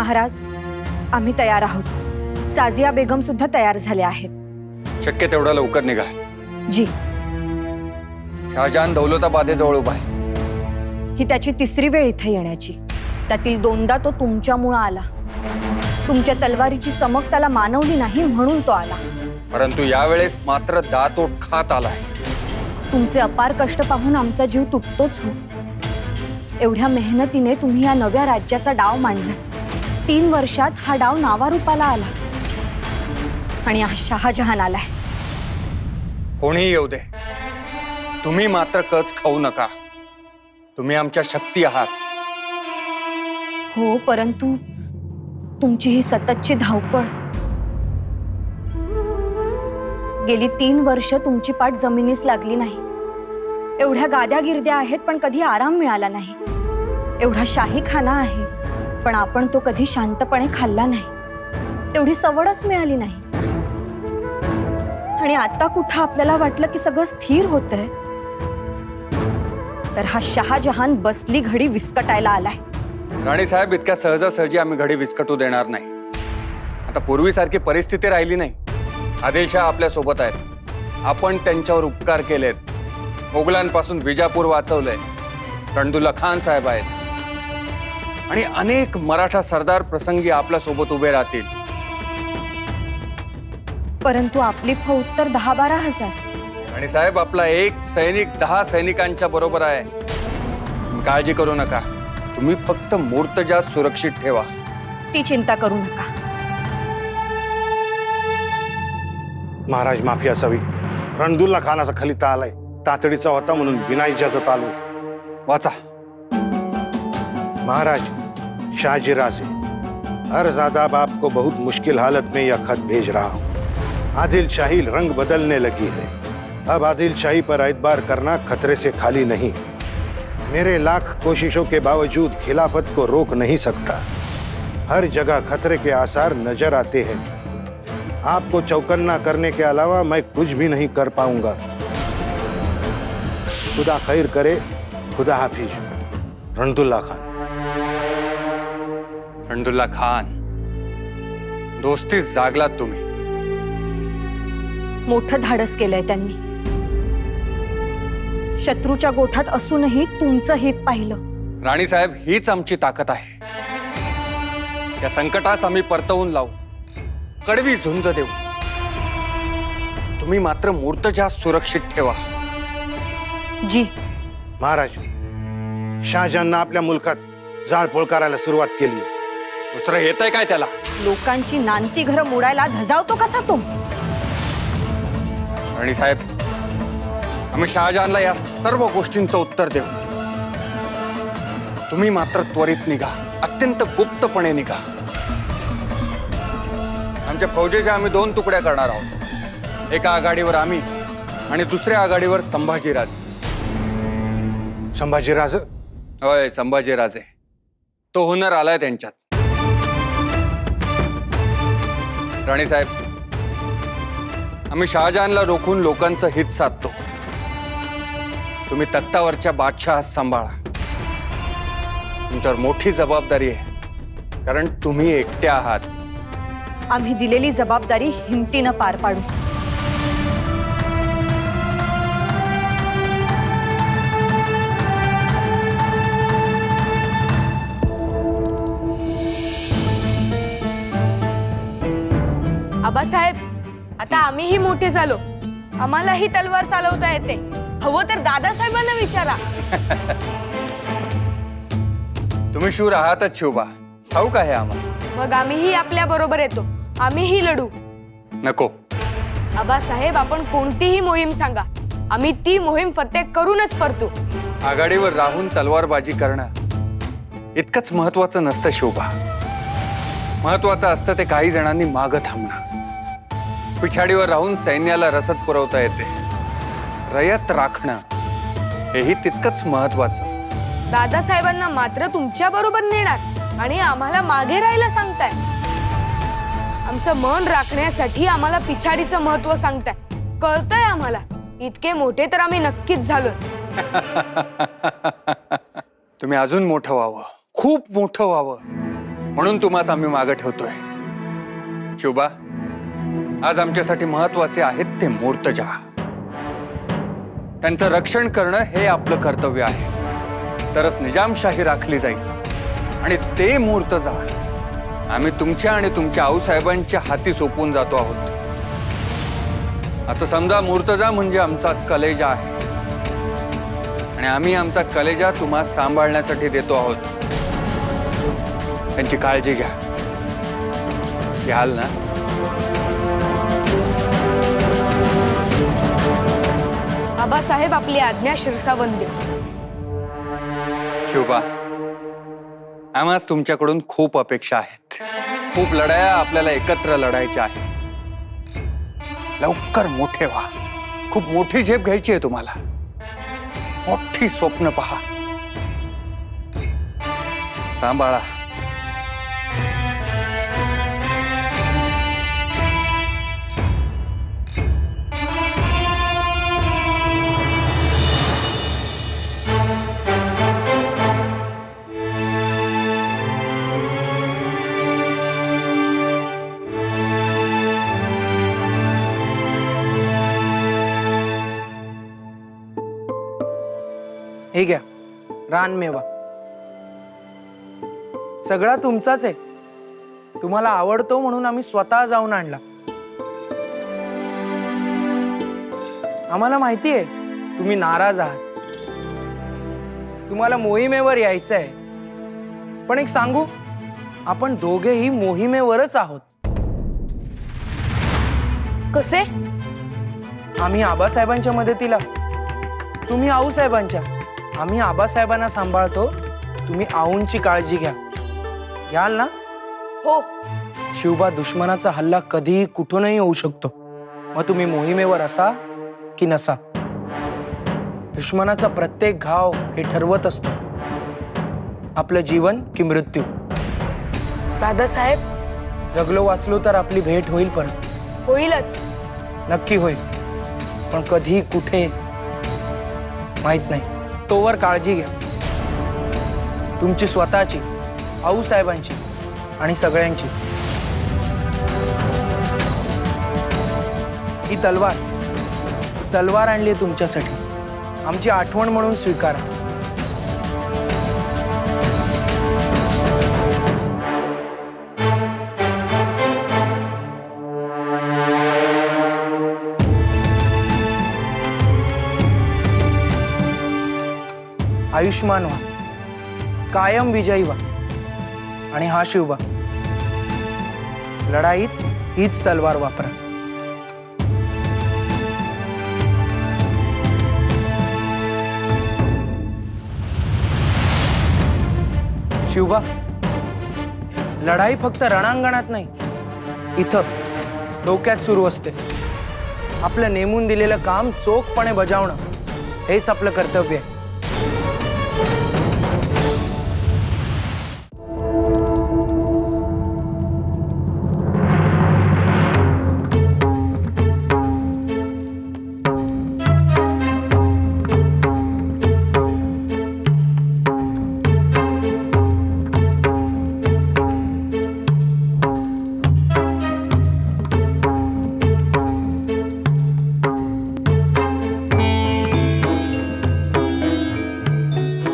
महाराज, आम्ही तयार आहोत। साजिया बेगम सुद्धा तयार झाले आहेत। शक्य तेवढा लवकर निघा। जी। शाहजहान दौलताबादेजवळ उभा आहे। ही त्याची तिसरी वेळ इथे येण्याची। त्यातील दोनदा तो तुमच्यामुळे आला। तुमच्या तलवारीची चमक त्याला मानवली नाही म्हणून तो आला। परंतु यावेळेस मात्र दातोट खात आलाय। तुमचे अपार कष्ट पाहून आमचा जीव तुटतोच हो। एवढ्या मेहनतीने तुम्ही या नव्या राज्याचा डाव मांडला। 3 वर्षात हा डाव नावारूपाला आला आणि आज शहाजहान आलाय। कोणीही येऊ दे, तुम्ही मात्र कच खाऊ नका। तुम्ही आमच्या शक्ती आहात। हो, परंतु तुमची ही सततची धावपळ, गेली 3 वर्ष तुमची पाठ जमिनीस लागली नाही। एवढ्या गाद्या गिरद्या आहेत पण कधी आराम मिळाला नाही। एवढा शाही खाना आहे पण आपण तो कधी शांतपणे खाल्ला नाही। तेवढी सवडच मिळाली नाही। आणि आता कुठं आपल्याला वाटलं की सगळं स्थिर होतंय, तर हा शहाजहान बसली घडी विस्कटायला आलाय। राणी साहेब, इतक्या सहजासहजी आम्ही घडी विस्कटू देणार नाही। आता पूर्वीसारखी परिस्थिती राहिली नाही। आदिलशाह आपल्या सोबत आहेत। आपण त्यांच्यावर उपकार केलेत। मोगलांपासून विजापूर वाचवलंय। रणदुल्ला खान साहेब आहेत आणि अनेक मराठा सरदार प्रसंगी आपल्या सोबत उभे राहतील। परंतु आपली फौज तर 10-12 हजार। राणी साहेब, आपला एक सैनिक 10 सैनिकांच्या बरोबर आहे। तुम्ही काळजी करू नका। तुम्ही फक्त मूर्तजा सुरक्षित ठेवा। ती चिंता करू नका। महाराज, माफी असावी। रणदुल्ला खानाचा खलिता आलाय। तातडीचा होता म्हणून बिना इजाजत आलो। वाचा। महाराज, शाहजी राजे, अर्ज़ादाब आपको बहुत मुश्किल हालत में यह खत भेज रहा हूँ। आदिल शाही रंग बदलने लगी है। अब आदिल शाही पर एतबार करना खतरे से खाली नहीं। मेरे लाख कोशिशों के बावजूद खिलाफत को रोक नहीं सकता। हर जगह खतरे के आसार नजर आते हैं। आपको चौकन्ना करने के अलावा मैं कुछ भी नहीं कर पाऊंगा। खुदा खैर करे। खुदा हाफिज। रणदुल्ला खान। रणदुल्ला खान, दोस्तीस जागलात तुम्ही। मोठं धाडस केलंय त्यांनी। शत्रूच्या गोठात असूनही तुमचं हित पाहिलं। राणी साहेब, हीच आमची ताकद आहे। या संकटास आम्ही परतवून लावू, कडवी झुंज देऊ। तुम्ही मात्र मूर्तजा सुरक्षित ठेवा। जी। महाराज, शाहजहाननं आपल्या मुलकात जाळपोळ करायला सुरुवात केली। दुसरं येतंय काय त्याला? लोकांची नांती घरं मोडायला धजावतो कसा तो? राणी साहेब, आम्ही शहाजहानला या सर्व गोष्टींचं उत्तर देऊ। तुम्ही मात्र त्वरित निघा, अत्यंत गुप्तपणे निघा। आमच्या फौजेच्या आम्ही 2 तुकड्या करणार आहोत। एका आघाडीवर आम्ही आणि दुसऱ्या आघाडीवर संभाजीराजे। संभाजीराजे? होय, संभाजीराजे। तो हुनर आलाय त्यांच्यात। राणी साहेब, आम्ही शहाजहानला रोखून लोकांचं हित साधतो। तुम्ही तख्तावरच्या बादशाह सांभाळा। तुमच्यावर मोठी जबाबदारी आहे, कारण तुम्ही एकटे आहात। आम्ही दिलेली जबाबदारी हिमतीनं पार पाडू। आबासाहेब, आता आम्हीही मोठे झालो। आम्हालाही तलवार चालवता येते। हवं तर दादासाहेबांना विचारा। तुम्ही शूर आहातच शिवबा, ठाऊक आहे आम्हाला। मग आम्हीही आपल्या बरोबर येतो। आम्हीही लढू। नको आबासाहेब, आपण कोणतीही मोहीम सांगा, आम्ही ती मोहीम फत्ते करूनच परतू। आघाडीवर राहून तलवारबाजी करणं इतकंच महत्वाचं नसतं शिवबा। महत्वाचं असतं ते काही जणांनी मागं थांबणं। पिछाडीवर राहून सैन्याला रसद पुरवता येते। रयत राखणं हेही तितकंच महत्वाचं। दादासाहेबांना मात्र तुमच्या बरोबर नेणार आणि आम्हाला मागे राहायला सांगताय। आमचं मन राखण्यासाठी आम्हाला पिछाडीचं महत्व सांगताय। कळतंय आम्हाला। इतके मोठे तर आम्ही नक्कीच झालोय। तुम्ही अजून मोठं व्हावं, खूप मोठं व्हावं, म्हणून तुम्हास आम्ही मागे ठेवतोय. शिवबा, आज आमच्यासाठी महत्वाचे आहेत ते मूर्तजा. त्यांचं रक्षण करणं हे आपलं कर्तव्य आहे. तरच निजामशाही राखली जाईल आणि ते मूर्तजा आम्ही तुमच्या आणि तुमच्या आऊसाहेबांच्या हाती सोपवून जातो आहोत. असं समजा, मूर्तजा म्हणजे आमचा कलेजा आहे आणि आम्ही आमचा कलेजा तुम्हा सांभाळण्यासाठी देतो आहोत. त्यांची काळजी घ्या. घ्याल ना? आबासाहेब, आपली आज्ञा शिरसावंद्य. शिवबा, आम्हास तुमच्याकडून खूप अपेक्षा आहेत. खूप लढाया आपल्याला एकत्र लढायच्या आहेत. लवकर मोठे व्हा. खूप मोठी झेप घ्यायची आहे तुम्हाला. मोठी स्वप्न पहा. सांभाळा. हे घ्या रानमेवा. सगळा तुमचाच आहे. तुम्हाला आवडतो म्हणून आम्ही स्वतः जाऊन आणला. आम्हाला माहिती आहे तुम्ही नाराज आहात. तुम्हाला मोहिमेवर यायचं आहे. पण एक सांगू, आपण दोघेही मोहिमेवरच आहोत. कसे? आम्ही आबासाहेबांच्या मदतीला, तुम्ही आऊसाहेबांच्या. आम्ही आबासाहेबांना सांभाळतो, तुम्ही आऊंची काळजी घ्या. घ्याल ना? हो. शिवबा, दुश्मनाचा हल्ला कधीही कुठूनही होऊ शकतो. मग तुम्ही मोहिमेवर असा की नसा. दुश्मनाचा प्रत्येक घाव हे ठरवत असतो आपलं जीवन की मृत्यू. दादासाहेब, जगलो वाचलो तर आपली भेट होईल. परत होईलच. नक्की होईल. पण कधी कुठे माहित नाही. तोवर काळजी घ्या, तुमची स्वतःची, आऊसाहेबांची आणि सगळ्यांची. ही तलवार आणली तुमच्यासाठी. आमची आठवण म्हणून स्वीकारा. आयुष्मान व्हा, कायम विजयी व्हा. आणि हा शिवबा, लढाईत हीच तलवार वापरा. शिवबा, लढाई फक्त रणांगणात नाही, इथं डोक्यात सुरू असते. आपलं नेमून दिलेलं काम चोखपणे बजावणं हेच आपलं कर्तव्य आहे.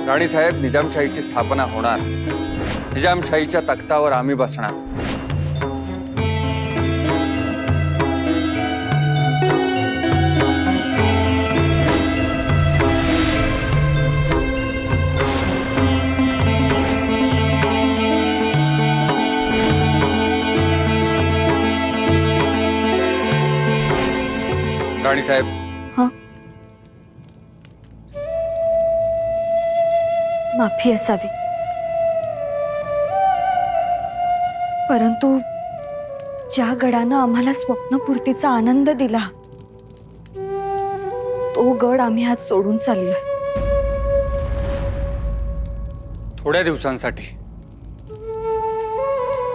राणीसाहेब, निजामशाहीची स्थापना होणार. निजामशाहीच्या तख्तावर आम्ही बसणार. राणीसाहेब, हाँ, माफी असावी. परंतु ज्या गडानं आम्हाला स्वप्नपूर्तीचा आनंद दिला, तो गड आम्ही आज सोडून चाललोय. थोड्या दिवसांसाठी.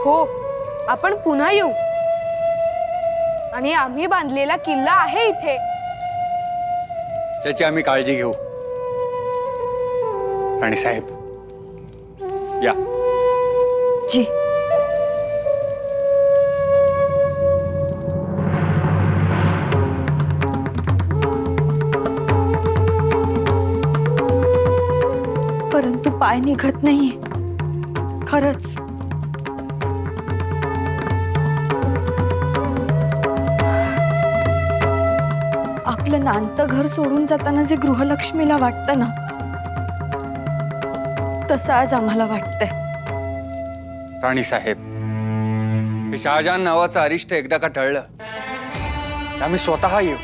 हो, आपण पुन्हा येऊ. आणि आम्ही बांधलेला किल्ला आहे इथे. त्याची आम्ही काळजी घेऊ. राणीसाहेब, या. जी. पाय निघत नाहीये खरंच. आपलं नांतं घर सोडून जाताना जे गृहलक्ष्मीला वाटतं ना, तसं आज आम्हाला वाटतंय. राणी साहेब, हे शहाजहान नावाचं अरिष्ट एकदा का टळलं तर आम्ही स्वतः येऊ,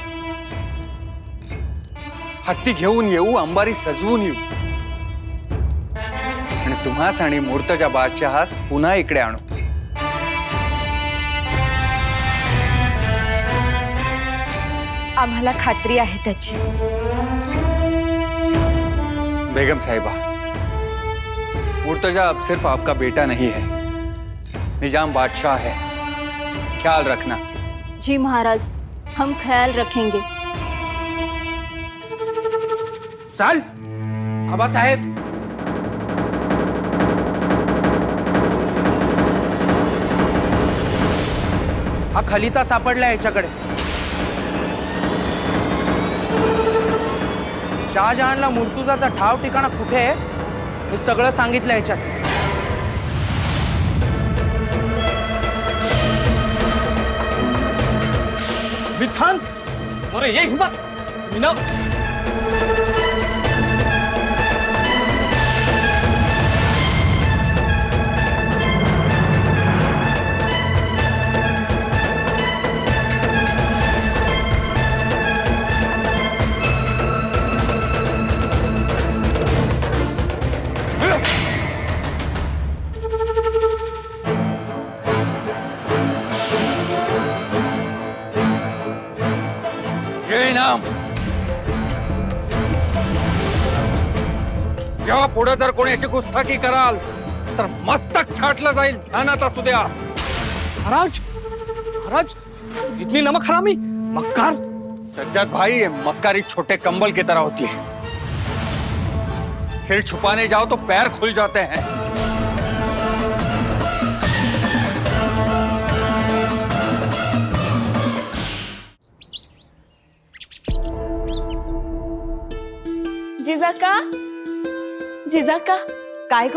हत्ती घेऊन येऊ, अंबारी सजवून येऊ आणि तुम्हास आणि मूर्तजा बादशहास पुन्हा इकडे आणू. आम्हाला खात्री आहे त्याची. बेगम साहिबा, मुर्तजा अब सिर्फ आपका बेटा नहीं है, निजाम बादशाह है. ख्याल रखना. जी महाराज, हम ख्याल रखेंगे. चाल आबासाहेब. हा खलिता सापडला याच्याकडे. शहाजहानला मुर्तुजाचा ठाव ठिकाणा कुठे आहे हे सगळं सांगितलं याच्यात. खान, अरे ये हिम्मत मीना. ये इनाम. या पुढे जर कोणी अशी गुस्ताखी कराल तर मस्तक छाटलं जाईल. ध्यानात असू द्या. महाराज, महाराज, इतनी नमक हरामी, मक्कार. सज्जाद भाई, ये मक्कारी छोटे कंबल की तरह होती है. सिर छुपाने जाओ तो पैर खुल जाते हैं. जिजाका, जिजाका, काय ग?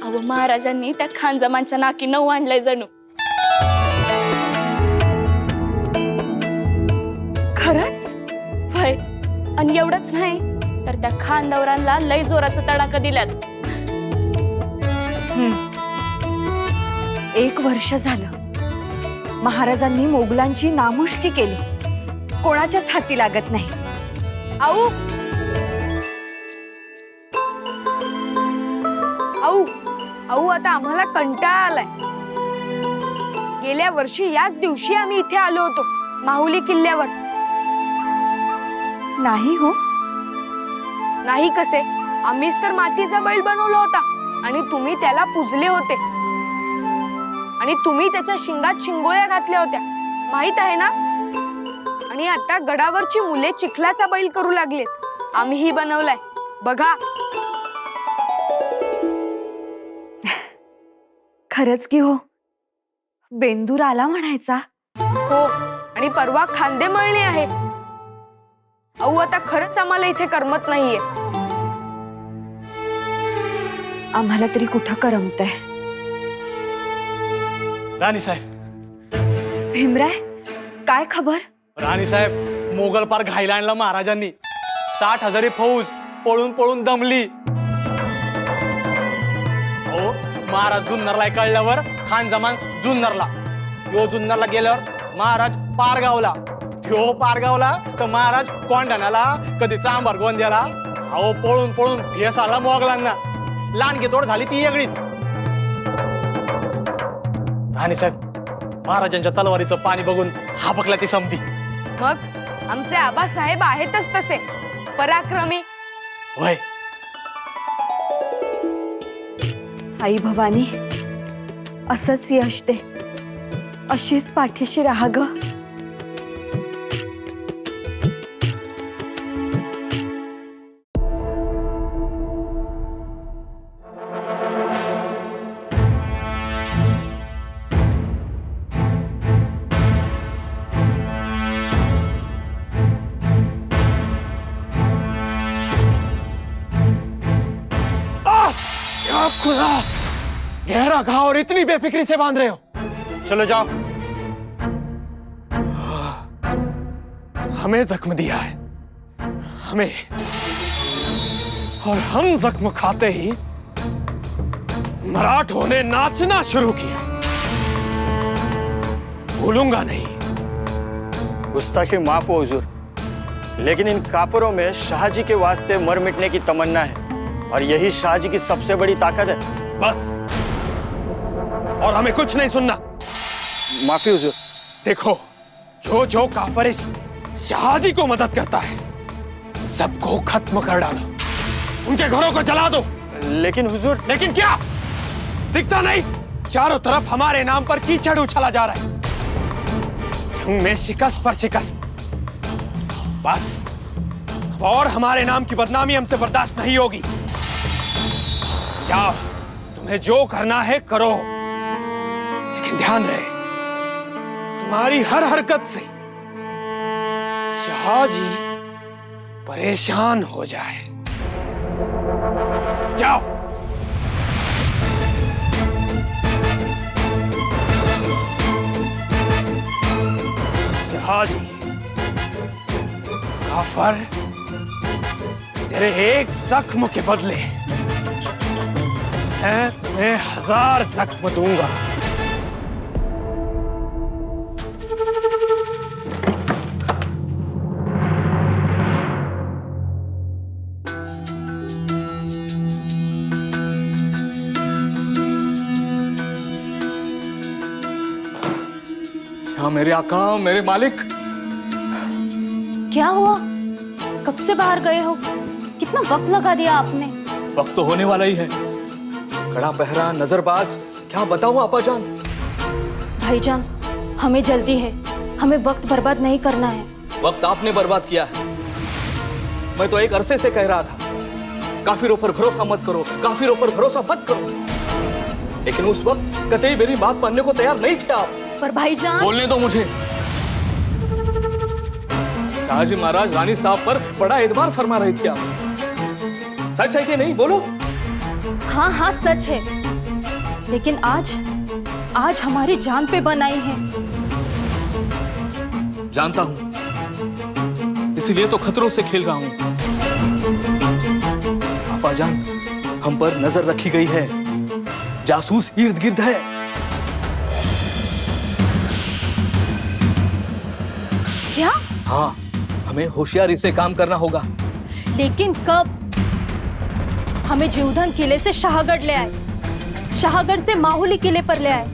अहो महाराजांनी त्या खानजमांच्या नाकी नऊ आणलंय जणू. खरंच? होय, आणि एवढंच नाही तर त्या खानदौरांना लय जोराचं तडाखा दिल्यात. 1 वर्ष झालं महाराजांनी मोगलांची नामुष्की केली. कोणाच्याच हाती लागत नाही. आऊ आऊ आऊ, आता आम्हाला कंटाळा आलाय. गेल्या वर्षी याच दिवशी आम्ही इथे आलो होतो माहुली किल्ल्यावर. नाही हो. नाही कसे, आम्हीच तर मातीचा बैल बनवला होता आणि तुम्ही त्याला पुजले होते आणि तुम्ही त्याच्या शिंगात शिंगोळ्या घातल्या होत्या, माहित आहे ना. आणि आता गडावरची मुले चिखलाचा बैल करू लागलेत. आम्हीही बनवलाय बघा. खरंच की हो. बेंदूर आला म्हणायचा. हो, आणि परवा खांदे मळणी आहे. अहो, आता खरंच आम्हाला इथे करमत नाहीये. आम्हाला तरी कुठं करमतंय. राणी साहेब, भीमराय, काय खबर? राणी साहेब, मोगल पार घायला आणला महाराजांनी. 60,000 फौज पळून पळून दमली. हो, महाराज जुन्नरला कळल्यावर खान जमान जुन्नरला. यो जुन्नरला गेल्यावर महाराज पारगावला. त्यो पारगावला तर महाराज कोंढाण्याला, कधी चांभार गोंद्याला. अहो, पळून पळून फेस आला मोगलांना. लांडगी तोड झाली ती वेगळीच. राणी साहेब, महाराजांच्या तलवारीचं पाणी बघून हापकला ती संपी. मग आमचे आबासाहेब आहेतच तसे पराक्रमी. होय, आई भवानी, असंच यश दे. अशीच पाठीशी राहा ग. खुदा, गहरा घाव और इतनी बेफिक्री से बांध रहे हो। चलो जाओ। हमें जख्म दिया है, हमें, और हम जख्म खाते ही मराठों ने नाचना शुरू किया। भूलूंगा नहीं। गुस्ताखी माफ हो हुजूर, लेकिन इन काफिरों में शाहजी के वास्ते मर मिटने की तमन्ना है और यही शाहजी की सबसे बड़ी ताकत है। बस, और हमें कुछ नहीं सुनना। माफी हुजूर। देखो, जो जो काफिर इस शाहजी को मदद करता है, सबको खत्म कर डालो, उनके घरों को जला दो। लेकिन हुजूर। लेकिन क्या? दिखता नहीं? चारों तरफ हमारे नाम पर कीचड़ उछला जा रहा है, जंग में शिकस्त पर शिकस्त। बस, और हमारे नाम की बदनामी हमसे बर्दाश्त नहीं होगी। जाओ, तुम्हें जो करना है करो, लेकिन ध्यान रहे, तुम्हारी हर हरकत से शाहजी परेशान हो जाए। जाओ। शाहजी, काफर, तेरे एक जख्म के बदले मैं तुम्हें 1000 जख्म दूंगा। हाँ मेरे आका, मेरे मालिक। क्या हुआ? कब से बाहर गए हो? कितना वक्त लगा दिया आपने। वक्त तो होने वाला ही है। कड़ा पहरा, नजरबाज, क्या बताऊं आपाजान। भाईजान, हमें जल्दी है, हमें वक्त बर्बाद नहीं करना है। वक्त आपने बर्बाद किया है। मैं तो एक अरसे से कह रहा था, काफिरों पर भरोसा मत करो, काफिरों पर भरोसा मत करो, लेकिन उस वक्त कतई मेरी बात मानने को तैयार नहीं थे आप। पर भाईजान। बोलने दो मुझे। शाहजी महाराज रानी साहब पर बड़ा एतबार फरमा रही थी आप। सच है कि नहीं? बोलो। हाँ हाँ सच है, लेकिन आज हमारी जान पे बनाई है। जानता हूं, इसीलिए तो खतरों से खेल रहा हूं। आपाजान, हम पर नजर रखी गई है, जासूस इर्द गिर्द है। क्या? हाँ, हमें होशियारी से काम करना होगा। लेकिन कब? हमें जीवधन किले से शाहगढ़ ले आए, शाहगढ़ से माहुली किले पर ले आए,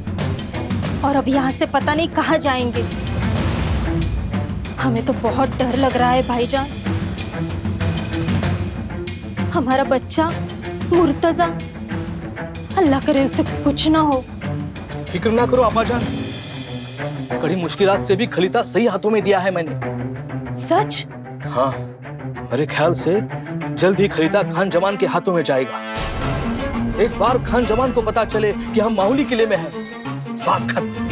और अब यहाँ से पता नहीं कहाँ जाएंगे। हमें तो बहुत डर लग रहा है भाईजान। हमारा बच्चा मुर्तजा, अल्लाह करे उसे कुछ ना हो। फिक्र ना करो आपाजान, कड़ी मुश्किलात से भी खलीता सही हाथों में दिया है मैंने। सच? हाँ, मेरे ख्याल से जल्द ही खलीता खान जमान के हाथों में जाएगा। एक बार खान जमान को पता चले कि हम माहुली किले में हैं, बात खत्म।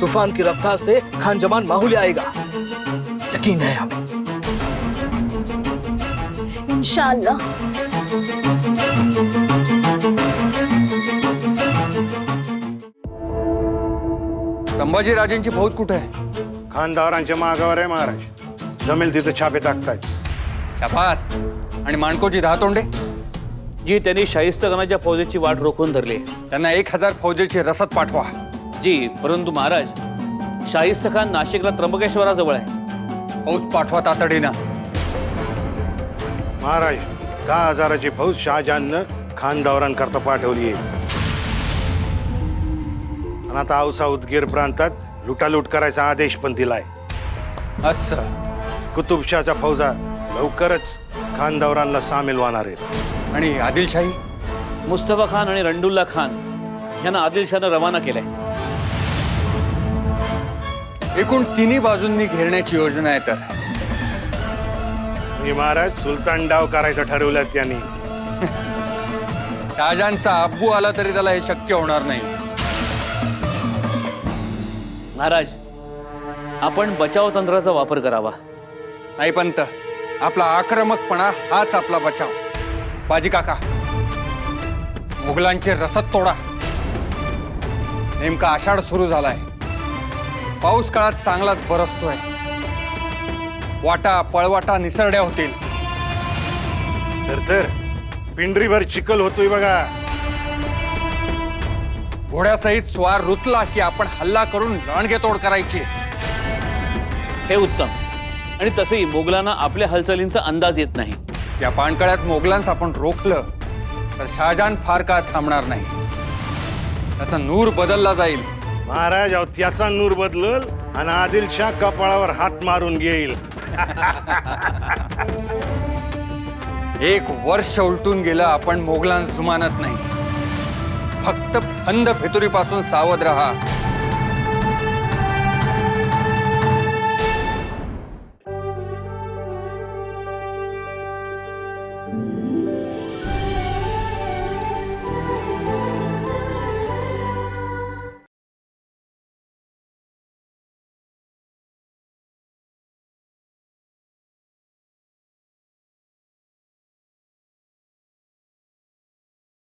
तूफान की रफ्तार से खान जमान माहुली आएगा, यकीन है हमें। इंशाअल्लाह। संभाजी राजेंची फौज कुठे आहे? खानदारांच्या मागावर आहे महाराज, जमेल तिथे छापे टाकतायत। शाबास. आणि माणकोची धातोंडे? जी, त्यांनी शाहिस्तखानाच्या फौजेची वाट रोखून धरली। त्यांना 1000 फौजेची रसद पाठवा। जी, परंतु महाराज, शाहिस्तखान नाशिकला त्र्यंबकेश्वराजवळ आहे। फौज पाठवा तातडीनं. महाराज, 10,000ची फौज शहाजहाननं खानदारांकरता पाठवली आहे, आणि आता औसा उदगीर प्रांतात लुटालूट करायचा आदेश पण दिलाय। असं. कुतुबशाहच्या फौजा लवकरच खानदारांना सामील होणार आहेत। आणि आदिलशाही? मुस्तफा खान आणि रंडुल्ला खान यांना आदिलशाहनं रवाना केलंय। एकूण तिन्ही बाजूंनी घेरण्याची योजना आहे तर. आणि महाराज, सुलतान डाव करायचं ठरवलं त्यांनी। शहाजहानचा अब्बू आला तरी त्याला हे शक्य होणार नाही। महाराज, आपण बचाव तंत्राचा वापर करावा। नाही पंत, आपला आक्रमकपणा हाच आपला बचाव। बाजी काका, मुघलांची रसद तोडा. नेमका आषाढ सुरू झालाय. पाऊस काळात चांगलाच बरसतोय. वाटा पळवाटा निसरड्या होतील. तर पिंडरीभर चिखल होतोय बघा. घोड्यासहित स्वार रुतला की आपण हल्ला करून रणगेतोड करायची. हे उत्तम. आणि तसंही मोगलांना आपल्या हालचालींचा अंदाज येत नाही. या पाणकळ्यात मोगलांस आपण रोखलं तर शहाजहान फार काळ थांबणार नाही. त्याचा नूर बदलला जाईल. महाराज अहो त्याचा नूर बदलल आणि आदिलशाह कपाळावर हात मारून घेईल. एक वर्ष उलटून गेलं आपण मोगलांस जुमानत नाही. फक्त फंद फितुरीपासून सावध राहा.